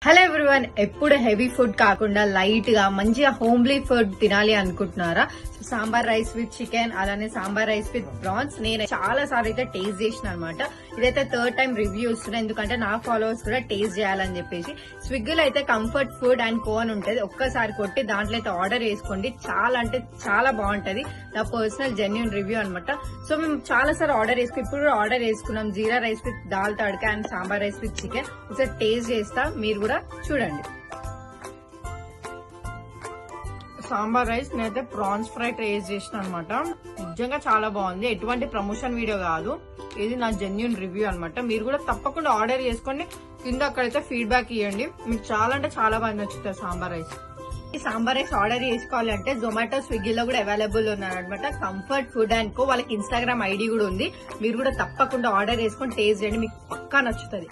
Hello everyone, ఎప్పుడు heavy food కాకుండా light గా మంచిగా హోమ్లీ ఫుడ్ తినాలి అనుకుంటున్నారా? సాంబార్ రైస్ విత్ చికెన్, అలానే సాంబార్ రైస్ విత్ ప్రాన్స్ నేను చాలా సార్లు అయితే టేస్ట్ చేసిన అనమాట. ఇదైతే థర్డ్ టైం రివ్యూ ఇస్తున్నా, ఎందుకంటే నా ఫాలోవర్స్ కూడా టేస్ట్ చేయాలని చెప్పేసి. స్విగ్గీలో అయితే కంఫర్ట్ ఫుడ్ అండ్ కో అని ఉంటది, ఒక్కసారి కొట్టి దాంట్లో అయితే ఆర్డర్ చేసుకోండి. చాలా అంటే చాలా బాగుంటది. నా పర్సనల్ జెన్యూన్ రివ్యూ అనమాట. సో మేము చాలా సార్లు ఆర్డర్ చేసుకుని ఇప్పుడు కూడా ఆర్డర్ చేసుకున్నాం. Jeera rice with dal tadka and sambar rice with chicken. ఒకసారి టేస్ట్ చేస్తా, మీరు కూడా చూడండి. సాంబార్ రైస్ నేనైతే ప్రాన్స్ ఫ్రై టేస్ట్ చేసిన అనమాట. నిజంగా చాలా బాగుంది. ఎటువంటి ప్రమోషన్ వీడియో కాదు, ఇది నా జెన్యూన్ రివ్యూ అనమాట. మీరు కూడా తప్పకుండా ఆర్డర్ చేసుకోండి. కింద అక్కడైతే ఫీడ్బ్యాక్ ఇవ్వండి. మీకు చాలా అంటే చాలా బాగా నచ్చుతుంది సాంబార్ రైస్. ఈ సాంబార్ రైస్ ఆర్డర్ చేసుకోవాలి అంటే జొమాటో, స్విగ్గీలో కూడా అవైలబుల్ ఉన్నారనమాట. కంఫర్ట్ ఫుడ్ అండ్ కో వాళ్ళకి ఇన్స్టాగ్రామ్ ఐడి కూడా ఉంది. మీరు కూడా తప్పకుండా ఆర్డర్ చేసుకొని టేస్ట్ చేయండి, మీకు పక్కా నచ్చుతుంది.